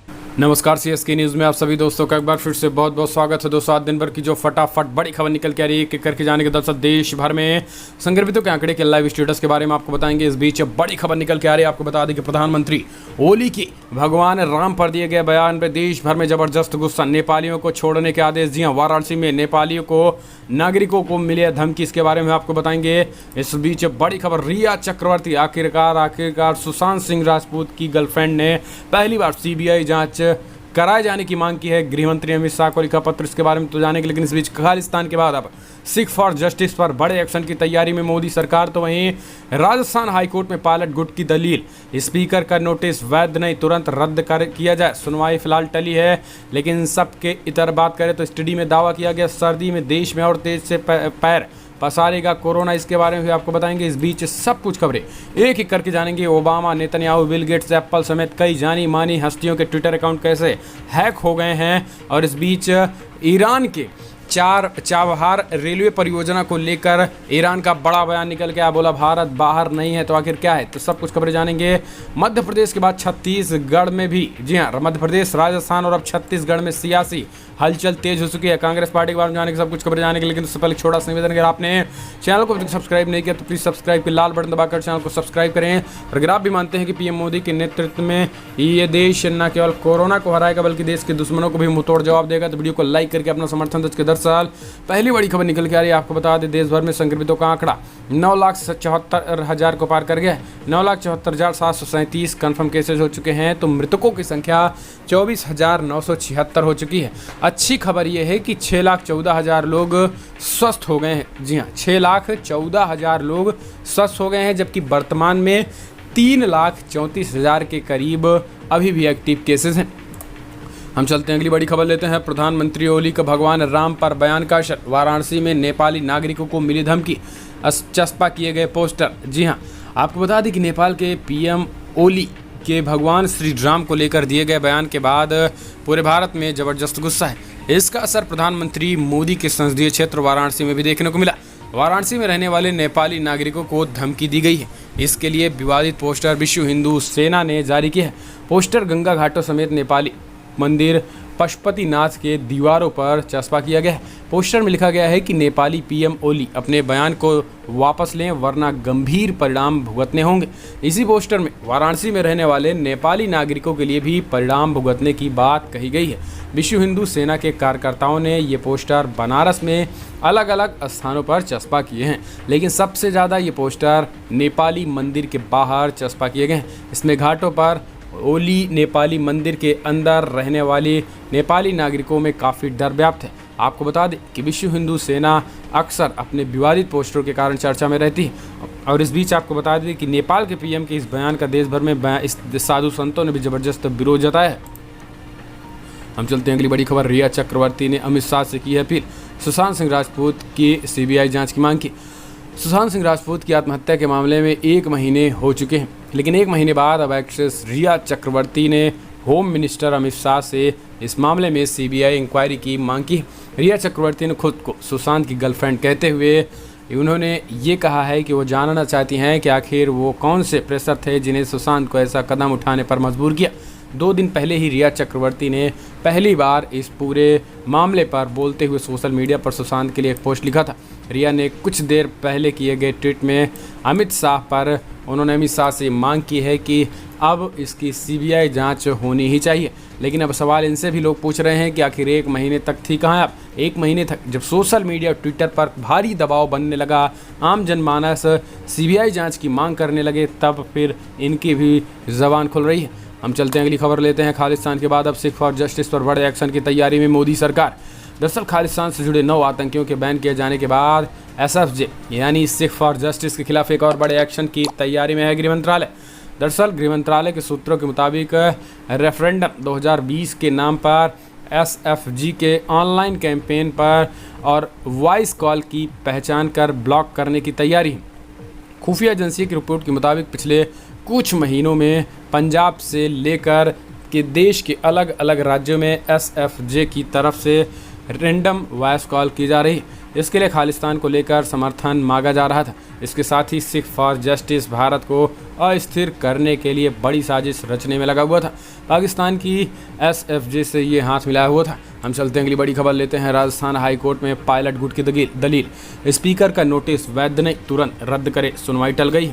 नमस्कार, CSK news में आप सभी दोस्तों का एक बार फिर से बहुत बहुत स्वागत है। दोस्तों, आज दिन भर की जो फटाफट बड़ी खबर निकल के आ रही है एक करके जाने के दरअसल देश भर में संक्रमितों के आंकड़े के लाइव स्टेटस के बारे में आपको बताएंगे। इस बीच बड़ी खबर निकल के आ रही है, आपको बता दें कि प्रधानमंत्री ओली की भगवान राम पर दिए गए बयान पर देश भर में जबरदस्त गुस्सा। नेपालियों को छोड़ने के आदेश। जी हाँ, वाराणसी में नेपालियों को नागरिकों को मिले धमकी, इसके बारे में आपको बताएंगे। इस बीच बड़ी खबर, रिया चक्रवर्ती आखिरकार सुशांत सिंह राजपूत की गर्लफ्रेंड ने पहली बार सीबीआई जांच कराए जाने की मांग की है। गृहमंत्री अमित शाह को लिखा पत्र, इसके बारे में तो जानेंगे। लेकिन इस बीच खालिस्तान के बाद अब सिख फॉर जस्टिस पर बड़े एक्शन की तैयारी में मोदी सरकार। तो वहीं राजस्थान हाईकोर्ट में पायलट गुट की दलील, स्पीकर का नोटिस वैध नहीं, तुरंत रद्द किया जाए। सुनवाई फिलहाल टली है, लेकिन सबके इतर बात करें तो स्टडी में दावा किया गया सर्दी में देश में और तेज से पैर पसारेगा कोरोना, इसके बारे में भी आपको बताएंगे। इस बीच सब कुछ खबरें एक एक करके जानेंगे। Obama, Netanyahu, Bill Gates, Apple समेत कई जानी मानी हस्तियों के ट्विटर अकाउंट कैसे हैक हो गए हैं। और इस बीच ईरान के चाबहार रेलवे परियोजना को लेकर ईरान का बड़ा बयान निकल के आया, बोला भारत बाहर नहीं है। तो आखिर क्या है, तो सब कुछ खबरें जानेंगे। मध्य प्रदेश के बाद छत्तीसगढ़ में भी, जी हाँ, मध्य प्रदेश, राजस्थान और अब छत्तीसगढ़ में सियासी हलचल तेज हो चुकी है। कांग्रेस पार्टी के बारे में जाने के सब कुछ खबरें जाने के, लेकिन उससे पहले छोटा सा निवेदन, अगर आपने चैनल को सब्सक्राइब नहीं किया तो प्लीज़ सब्सक्राइब के लाल बटन दबाकर चैनल को सब्सक्राइब करें। और अगर आप भी मानते हैं कि पीएम मोदी के नेतृत्व में ये देश न केवल कोरोना को हराएगा बल्कि देश के दुश्मनों को भी मुंहतोड़ जवाब देगा, तो वीडियो को लाइक करके अपना समर्थन दर्ज के। दरअसल पहली बड़ी खबर निकल के आ रही है, आपको बता दें देश भर में संक्रमितों का आंकड़ा 9,74,000 को पार कर गया है। 9,74,737 कन्फर्म केसेज हो चुके हैं, तो मृतकों की संख्या 24,976 हो चुकी है। अच्छी खबर यह है कि 6,14,000 लोग स्वस्थ हो गए हैं। जी हाँ, 6,14,000 लोग स्वस्थ हो गए हैं, जबकि वर्तमान में 3,34,000 के करीब अभी भी एक्टिव केसेस हैं। हम चलते हैं, अगली बड़ी खबर लेते हैं। प्रधानमंत्री ओली का भगवान राम पर बयान का असर। वाराणसी में नेपाली नागरिकों को मिली धमकी, चस्पा किए गए पोस्टर। जी हाँ, आपको बता दें कि नेपाल के पीएम ओली के भगवान श्री राम को लेकर दिए गए बयान के बाद पूरे भारत में जबरदस्त गुस्सा है। इसका असर प्रधानमंत्री मोदी के संसदीय क्षेत्र वाराणसी में भी देखने को मिला। वाराणसी में रहने वाले नेपाली नागरिकों को धमकी दी गई है। इसके लिए विवादित पोस्टर विश्व हिंदू सेना ने जारी किया है। पोस्टर गंगा घाटों समेत नेपाली मंदिर पशुपतिनाथ के दीवारों पर चस्पा किया गया है। पोस्टर में लिखा गया है कि नेपाली पीएम ओली अपने बयान को वापस लें वरना गंभीर परिणाम भुगतने होंगे। इसी पोस्टर में वाराणसी में रहने वाले नेपाली नागरिकों के लिए भी परिणाम भुगतने की बात कही गई है। विश्व हिंदू सेना के कार्यकर्ताओं ने ये पोस्टर बनारस में अलग अलग स्थानों पर चस्पा किए हैं, लेकिन सबसे ज़्यादा ये पोस्टर नेपाली मंदिर के बाहर चस्पा किए गए हैं। इसमें घाटों पर ओली नेपाली मंदिर के अंदर रहने वाले नेपाली नागरिकों में काफ़ी डर व्याप्त है। आपको बता दें कि विश्व हिंदू सेना अक्सर अपने विवादित पोस्टरों के कारण चर्चा में रहती है। और इस बीच आपको बता दें कि नेपाल के पीएम के इस बयान का देश भर में इस साधु संतों ने भी जबरदस्त विरोध जताया है। हम चलते हैं, अगली बड़ी खबर। रिया चक्रवर्ती ने अमित शाह से की है अपील। सुशांत सिंह राजपूत की सीबीआई जांच की मांग की। सुशांत सिंह राजपूत की आत्महत्या के मामले में 1 महीने हो चुके हैं, लेकिन 1 महीने बाद अब एक्ट्रेस रिया चक्रवर्ती ने होम मिनिस्टर अमित शाह से इस मामले में सीबीआई इंक्वायरी की मांग की। रिया चक्रवर्ती ने खुद को सुशांत की गर्लफ्रेंड कहते हुए उन्होंने ये कहा है कि वो जानना चाहती हैं कि आखिर वो कौन से प्रेशर थे जिन्हें सुशांत को ऐसा कदम उठाने पर मजबूर किया। 2 दिन पहले ही रिया चक्रवर्ती ने पहली बार इस पूरे मामले पर बोलते हुए सोशल मीडिया पर सुशांत के लिए एक पोस्ट लिखा था। रिया ने कुछ देर पहले किए गए ट्वीट में अमित शाह से मांग की है कि अब इसकी सीबीआई जांच होनी ही चाहिए। लेकिन अब सवाल इनसे भी लोग पूछ रहे हैं कि आखिर 1 महीने तक थी कहाँ आप। 1 महीने तक जब सोशल मीडिया ट्विटर पर भारी दबाव बनने लगा, आम जनमानस सीबीआई जांच की मांग करने लगे, तब फिर इनकी भी ज़बान खुल रही है। हम चलते हैं, अगली खबर लेते हैं। खालिस्तान के बाद अब सिख फॉर जस्टिस पर बड़े एक्शन की तैयारी में मोदी सरकार। दरअसल खालिस्तान से जुड़े 9 आतंकियों के बैन किए जाने के बाद एसएफजे यानी सिख फॉर जस्टिस के खिलाफ एक और बड़े एक्शन की तैयारी में है गृह मंत्रालय। दरअसल गृह मंत्रालय के सूत्रों के मुताबिक रेफरेंडम 2020 के नाम पर एसएफजी के ऑनलाइन कैंपेन पर और वॉइस कॉल की पहचान कर ब्लॉक करने की तैयारी। खुफिया एजेंसी की रिपोर्ट के मुताबिक पिछले कुछ महीनों में पंजाब से लेकर के देश के अलग अलग राज्यों में एसएफजे की तरफ से रैंडम वॉइस कॉल की जा रही। इसके लिए खालिस्तान को लेकर समर्थन मांगा जा रहा था। इसके साथ ही सिख फॉर जस्टिस भारत को अस्थिर करने के लिए बड़ी साजिश रचने में लगा हुआ था। पाकिस्तान की एसएफजे से ये हाथ मिलाया हुआ था। हम चलते हैं अगली बड़ी खबर लेते हैं। राजस्थान हाई कोर्ट में पायलट गुट की दलील, स्पीकर का नोटिस वैध नहीं, तुरंत रद्द करे, सुनवाई टल गई।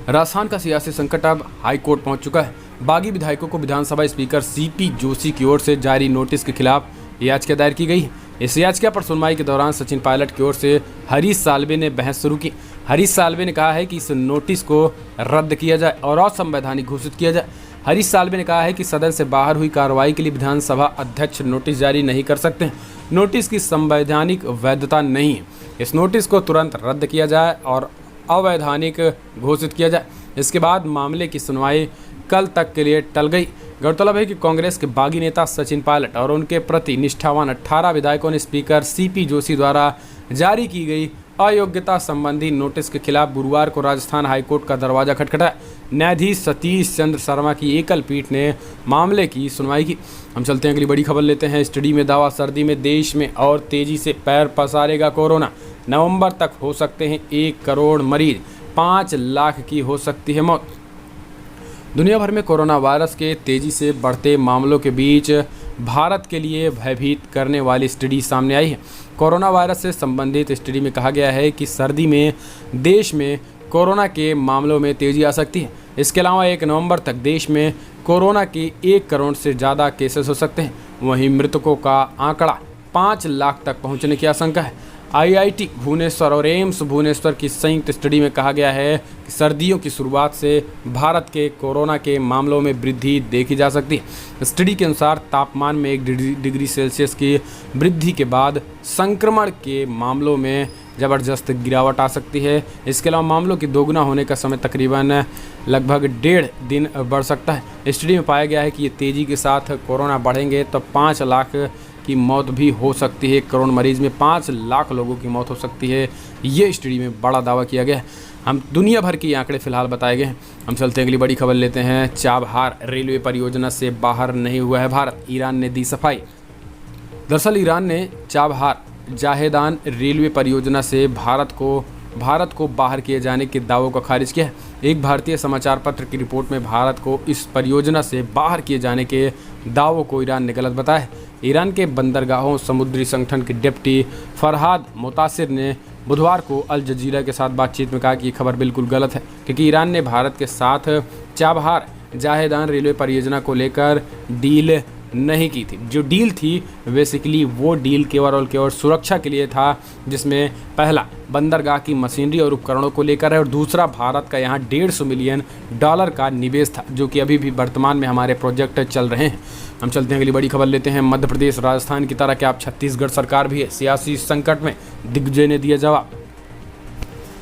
राजस्थान का सियासी संकट अब हाई कोर्ट पहुंच चुका है। बागी विधायकों को विधानसभा स्पीकर सीपी जोशी की ओर से जारी नोटिस के खिलाफ याचिका दायर की गई। इस याचिका पर सुनवाई के दौरान सचिन पायलट की ओर से हरीश साल्वे ने बहस शुरू की। हरीश साल्वे ने कहा है कि इस नोटिस को रद्द किया जाए और असंवैधानिक घोषित किया जाए। हरीश साल्वे ने कहा है कि सदन से बाहर हुई कार्रवाई के लिए विधानसभा अध्यक्ष नोटिस जारी नहीं कर सकते। नोटिस की संवैधानिक वैधता नहीं है। इस नोटिस को तुरंत रद्द किया जाए और अवैधानिक घोषित किया जाए। इसके बाद मामले की सुनवाई कल तक के लिए टल गई। गौरतलब है कि कांग्रेस के बागी नेता सचिन पायलट और उनके प्रति निष्ठावान 18 विधायकों ने स्पीकर सीपी जोशी द्वारा जारी की गई अयोग्यता संबंधी नोटिस के खिलाफ गुरुवार को राजस्थान हाईकोर्ट का दरवाजा खटखटाया। न्यायाधीश सतीश चंद्र शर्मा की एकल पीठ ने मामले की सुनवाई की। हम चलते हैं अगली बड़ी खबर लेते हैं। स्टडी में दावा, सर्दी में देश में और तेजी से पैर पसारेगा कोरोना। नवंबर तक हो सकते हैं 1 करोड़ मरीज, 5 लाख की हो सकती है मौत। दुनिया भर में कोरोना वायरस के तेजी से बढ़ते मामलों के बीच भारत के लिए भयभीत करने वाली स्टडी सामने आई है। कोरोना वायरस से संबंधित स्टडी में कहा गया है कि सर्दी में देश में कोरोना के मामलों में तेजी आ सकती है। इसके अलावा 1 नवंबर तक देश में कोरोना के 1 करोड़ से ज़्यादा केसेस हो सकते हैं। वहीं मृतकों का आंकड़ा 5 लाख तक पहुंचने की आशंका है। आईआईटी भुवनेश्वर और एम्स भुवनेश्वर की संयुक्त स्टडी में कहा गया है कि सर्दियों की शुरुआत से भारत के कोरोना के मामलों में वृद्धि देखी जा सकती है। स्टडी के अनुसार तापमान में 1 डिग्री सेल्सियस की वृद्धि के बाद संक्रमण के मामलों में ज़बरदस्त गिरावट आ सकती है। इसके अलावा मामलों की दोगुना होने का समय तकरीबन लगभग 1.5 दिन बढ़ सकता है। स्टडी में पाया गया है कि ये तेज़ी के साथ कोरोना बढ़ेंगे तो 5 लाख की मौत भी हो सकती है। 1 करोड़ मरीज में 5 लाख लोगों की मौत हो सकती है। ये स्टडी में बड़ा दावा किया गया है। हम दुनिया भर के आंकड़े फिलहाल बताए गए हैं। हम चलते हैं अगली बड़ी खबर लेते हैं। चाबहार रेलवे परियोजना से बाहर नहीं हुआ है भारत, ईरान ने दी सफाई। दरअसल ईरान ने चाबहार जाहेदान रेलवे परियोजना से भारत को बाहर किए जाने के दावों को खारिज किया है। एक भारतीय समाचार पत्र की रिपोर्ट में भारत को इस परियोजना से बाहर किए जाने के दावों को ईरान ने गलत बताया है। ईरान के बंदरगाहों समुद्री संगठन के डिप्टी फरहाद मुतासिर ने बुधवार को अल जजीरा के साथ बातचीत में कहा कि ये खबर बिल्कुल गलत है, क्योंकि ईरान ने भारत के साथ चाबहार जाहेदान रेलवे परियोजना को लेकर डील नहीं की थी। जो डील थी बेसिकली वो डील केवल और केवल सुरक्षा के लिए था, जिसमें पहला बंदरगाह की मशीनरी और उपकरणों को लेकर है और दूसरा भारत का यहाँ $150 मिलियन का निवेश था, जो कि अभी भी वर्तमान में हमारे प्रोजेक्ट चल रहे हैं। हम चलते हैं अगली बड़ी खबर लेते हैं। मध्य प्रदेश राजस्थान की तरह क्या अब छत्तीसगढ़ सरकार भी है सियासी संकट में, दिग्विजय ने दिया जवाब।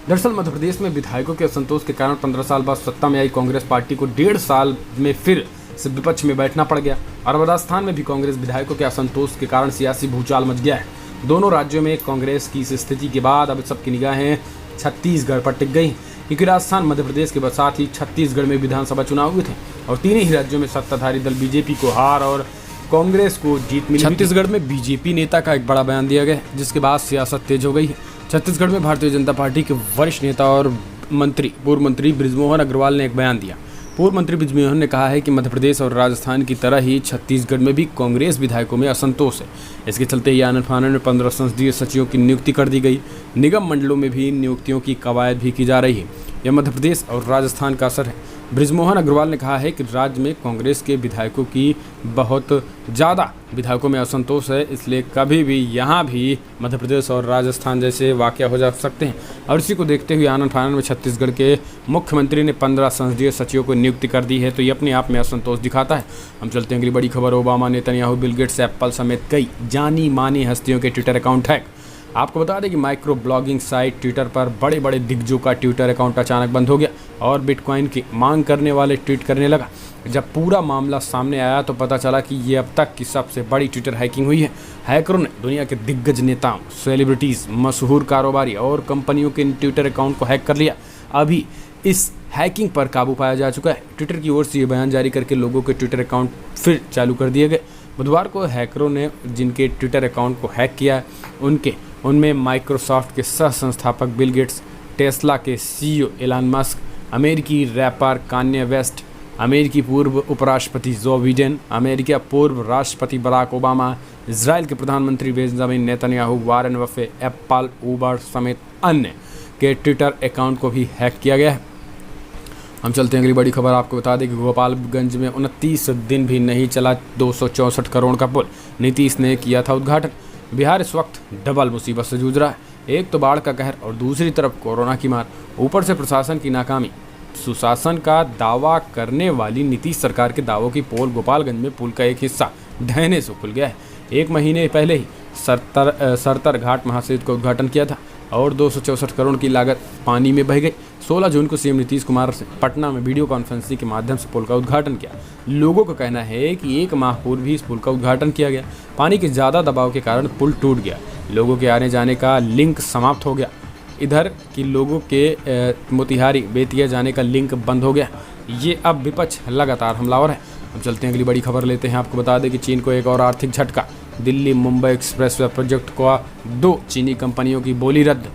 दरअसल मध्य प्रदेश में विधायकों के असंतोष के कारण 15 साल बाद सत्ता में आई कांग्रेस पार्टी को 1.5 साल में फिर से विपक्ष में बैठना पड़ गया और राजस्थान में भी कांग्रेस विधायकों के असंतोष के कारण सियासी भूचाल मच गया है। दोनों राज्यों में कांग्रेस की इस स्थिति के बाद अब सबकी निगाहें छत्तीसगढ़ पर टिक गई, क्योंकि राजस्थान मध्य प्रदेश के साथ ही छत्तीसगढ़ में विधानसभा चुनाव हुए थे और तीनों ही राज्यों में सत्ताधारी दल बीजेपी को हार और कांग्रेस को जीत मिली। छत्तीसगढ़ में बीजेपी नेता का एक बड़ा बयान दिया गया, जिसके बाद सियासत तेज हो गई है। छत्तीसगढ़ में भारतीय जनता पार्टी के वरिष्ठ नेता और पूर्व मंत्री बृजमोहन अग्रवाल ने एक बयान दिया। पूर्व मंत्री बृजमोहन ने कहा है कि मध्य प्रदेश और राजस्थान की तरह ही छत्तीसगढ़ में भी कांग्रेस विधायकों में असंतोष है। इसके चलते ही आनंद फानन में 15 संसदीय सचिवों की नियुक्ति कर दी गई। निगम मंडलों में भी नियुक्तियों की कवायद भी की जा रही है। यह मध्य प्रदेश और राजस्थान का असर है। बृजमोहन अग्रवाल ने कहा है कि राज्य में कांग्रेस के विधायकों की बहुत ज़्यादा विधायकों में असंतोष है, इसलिए कभी भी यहाँ भी मध्य प्रदेश और राजस्थान जैसे वाक़या हो जा सकते हैं। और इसी को देखते हुए आनंद फानन में छत्तीसगढ़ के मुख्यमंत्री ने 15 संसदीय सचिवों को नियुक्ति कर दी है, तो ये अपने आप में असंतोष दिखाता है। हम चलते हैं अगली बड़ी खबर। Obama, Netanyahu, Bill Gates, Apple समेत कई जानी मानी हस्तियों के ट्विटर अकाउंट हैक। आपको बता दें कि माइक्रो ब्लॉगिंग साइट ट्विटर पर बड़े बड़े दिग्गजों का ट्विटर अकाउंट अचानक बंद हो गया और बिटकॉइन की मांग करने वाले ट्वीट करने लगा। जब पूरा मामला सामने आया तो पता चला कि ये अब तक की सबसे बड़ी ट्विटर हैकिंग हुई है। हैकरों ने दुनिया के दिग्गज नेताओं, सेलिब्रिटीज़, मशहूर कारोबारी और कंपनियों के ट्विटर अकाउंट को हैक कर लिया। अभी इस हैकिंग पर काबू पाया जा चुका है। ट्विटर की ओर से ये बयान जारी करके लोगों के ट्विटर अकाउंट फिर चालू कर दिए गए। बुधवार को हैकरों ने जिनके ट्विटर अकाउंट को हैक किया है उनमें माइक्रोसॉफ्ट के सह संस्थापक बिल गेट्स, टेस्ला के सीईओ एलन मस्क, अमेरिकी रैपर कान्ये वेस्ट, अमेरिकी पूर्व उपराष्ट्रपति जो बिडेन, अमेरिकी पूर्व राष्ट्रपति बराक ओबामा, इजराइल के प्रधानमंत्री Benjamin Netanyahu, Warren Buffett, Apple, Uber समेत अन्य के ट्विटर अकाउंट को भी हैक किया गया है। हम चलते हैं अगली बड़ी खबर। आपको बता दें कि गोपालगंज में 29 दिन भी नहीं चला 264 करोड़ का पुल, नीतीश ने किया था उद्घाटन। बिहार इस वक्त डबल मुसीबत से जूझ रहा है, एक तो बाढ़ का कहर और दूसरी तरफ कोरोना की मार, ऊपर से प्रशासन की नाकामी। सुशासन का दावा करने वाली नीतीश सरकार के दावों की पोल गोपालगंज में पुल का एक हिस्सा ढहने से खुल गया है। 1 महीने पहले ही सरतर घाट महासेतु का उद्घाटन किया था और 264 करोड़ की लागत पानी में बह गई। 16 जून को सीएम नीतीश कुमार से पटना में वीडियो कॉन्फ्रेंसिंग के माध्यम से पुल का उद्घाटन किया। लोगों का कहना है कि 1 माह पूर्व भी इस पुल का उद्घाटन किया गया। पानी के ज़्यादा दबाव के कारण पुल टूट गया, लोगों के आने जाने का लिंक समाप्त हो गया। इधर की लोगों के मोतिहारी बेतिया जाने का लिंक बंद हो गया। ये अब विपक्ष लगातार हमलावर है। हम चलते हैं अगली बड़ी खबर लेते हैं। आपको बता दें कि चीन को एक और आर्थिक झटका, दिल्ली मुंबई एक्सप्रेसवे प्रोजेक्ट को 2 चीनी कंपनियों की बोली रद्द।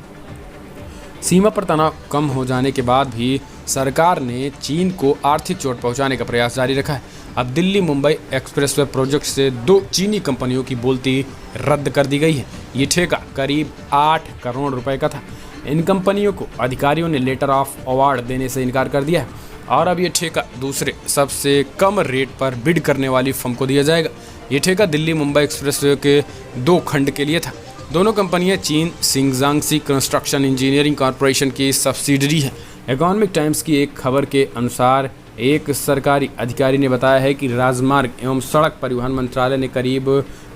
सीमा पर तनाव कम हो जाने के बाद भी सरकार ने चीन को आर्थिक चोट पहुंचाने का प्रयास जारी रखा है। अब दिल्ली मुंबई एक्सप्रेसवे प्रोजेक्ट से 2 चीनी कंपनियों की बोलती रद्द कर दी गई है। ये ठेका करीब 8 करोड़ रुपए का था। इन कंपनियों को अधिकारियों ने लेटर ऑफ अवार्ड देने से इनकार कर दिया है और अब ये ठेका दूसरे सबसे कम रेट पर बिड करने वाली फर्म को दिया जाएगा। ये ठेका दिल्ली मुंबई एक्सप्रेसवे के 2 खंड के लिए था। दोनों कंपनियां चीन सिंगजांगसी कंस्ट्रक्शन इंजीनियरिंग कॉरपोरेशन की सब्सिडरी है। इकोनॉमिक टाइम्स की एक खबर के अनुसार एक सरकारी अधिकारी ने बताया है कि राजमार्ग एवं सड़क परिवहन मंत्रालय ने करीब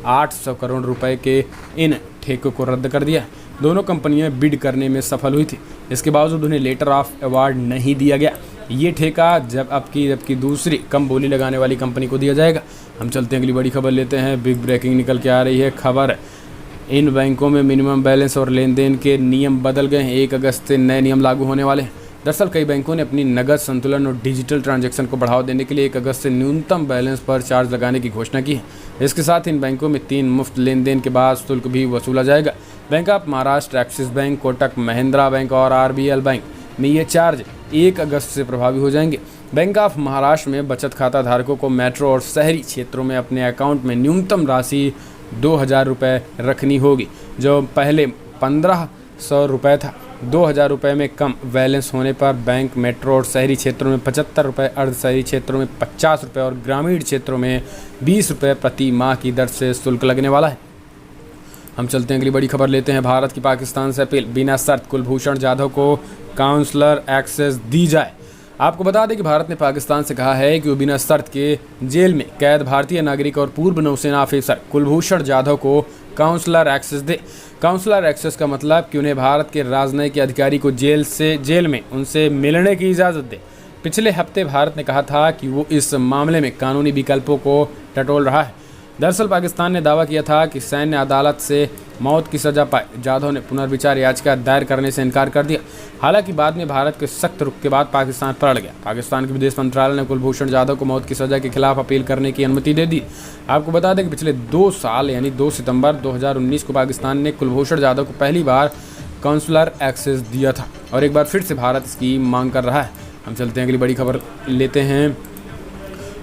800 करोड़ रुपए के इन ठेकों को रद्द कर दिया। दोनों कंपनियां बिड करने में सफल हुई थी, इसके बावजूद उन्हें लेटर ऑफ अवार्ड नहीं दिया गया। ये ठेका जबकि दूसरी कम बोली लगाने वाली कंपनी को दिया जाएगा। हम चलते हैं अगली बड़ी खबर लेते हैं। बिग ब्रेकिंग निकल के आ रही है खबर, इन बैंकों में मिनिमम बैलेंस और लेन देन के नियम बदल गए हैं। 1 अगस्त से नए नियम लागू होने वाले हैं। दरअसल कई बैंकों ने अपनी नगद संतुलन और डिजिटल ट्रांजैक्शन को बढ़ावा देने के लिए 1 अगस्त से न्यूनतम बैलेंस पर चार्ज लगाने की घोषणा की है। इसके साथ इन बैंकों में 3 मुफ्त लेन देन के बाद शुल्क भी वसूला जाएगा। Bank of Maharashtra, axis bank, Kotak Mahindra bank और आरबीएल बैंक में ये चार्ज 1 अगस्त से प्रभावी हो जाएंगे। बैंक ऑफ महाराष्ट्र में बचत खाता धारकों को मेट्रो और शहरी क्षेत्रों में अपने अकाउंट में न्यूनतम राशि 2000 रुपये रखनी होगी, जो पहले 1500 रुपये था। 2000 रुपये में कम बैलेंस होने पर बैंक मेट्रो और शहरी क्षेत्रों में 75 रुपये, अर्ध शहरी क्षेत्रों में 50 रुपये और ग्रामीण क्षेत्रों में 20 रुपये प्रति माह की दर से शुल्क लगने वाला है। हम चलते हैं अगली बड़ी खबर लेते हैं। भारत की पाकिस्तान से अपील, बिना शर्त कुलभूषण जाधव को काउंसलर एक्सेस दी जाए। आपको बता दें कि भारत ने पाकिस्तान से कहा है कि वो बिना शर्त के जेल में कैद भारतीय नागरिक और पूर्व नौसेना ऑफिसर कुलभूषण जाधव को काउंसलर एक्सेस दे। काउंसलर एक्सेस का मतलब कि उन्हें भारत के राजनयिक अधिकारी को जेल में उनसे मिलने की इजाज़त दे। पिछले हफ्ते भारत ने कहा था कि वो इस मामले में कानूनी विकल्पों को टटोल रहा है। दरअसल पाकिस्तान ने दावा किया था कि सैन्य अदालत से मौत की सज़ा पाए जाधव ने पुनर्विचार याचिका दायर करने से इनकार कर दिया। हालांकि बाद में भारत के सख्त रुख के बाद पाकिस्तान पलट गया। पाकिस्तान के विदेश मंत्रालय ने कुलभूषण जाधव को मौत की सज़ा के खिलाफ अपील करने की अनुमति दे दी। आपको बता दें कि पिछले 2 साल यानी 2 सितंबर 2019 को पाकिस्तान ने कुलभूषण जाधव को पहली बार काउंसलर एक्सेस दिया था और एक बार फिर से भारत इसकी मांग कर रहा है। हम चलते हैं अगली बड़ी खबर लेते हैं।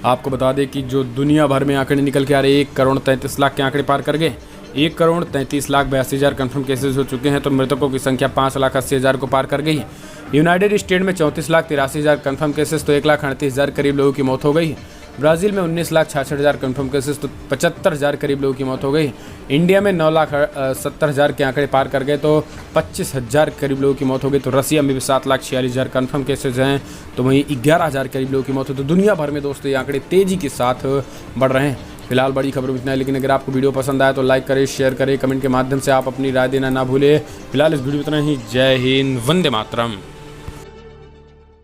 आपको बता दें कि जो दुनिया भर में आंकड़े निकल के आ रहे 1 करोड़ 33 लाख के आंकड़े पार कर गए। 1 करोड़ 33 लाख 82 हज़ार कन्फर्म केसेज हो चुके हैं, तो मृतकों की संख्या 5 लाख 80 हज़ार को पार कर गई है। यूनाइटेड स्टेट में 34 लाख 83 हज़ार कन्फर्म केसेस, तो 1 लाख 38 हज़ार करीब लोगों की मौत हो गई है। ब्राज़ील में 19 लाख 66 हज़ार कन्फर्म केसेस, तो 75 हज़ार करीब लोगों की मौत हो गई। इंडिया में 9 लाख 70 हज़ार के आंकड़े पार कर गए, तो 25 हज़ार करीब लोगों की मौत हो गई। तो रसिया में भी 7 लाख 46 हज़ार कन्फर्म केसेज हैं, तो वहीं 11 हज़ार करीब लोगों की मौत हो। तो दुनिया भर में दोस्तों ये आंकड़े तेज़ी के साथ बढ़ रहे हैं। फिलहाल बड़ी खबर इतना है, लेकिन अगर आपको वीडियो पसंद आए तो लाइक करें, शेयर करें, कमेंट के माध्यम से आप अपनी राय देना ना भूलें। फिलहाल इस वीडियो में इतना ही। जय हिंद, वंदे मातरम।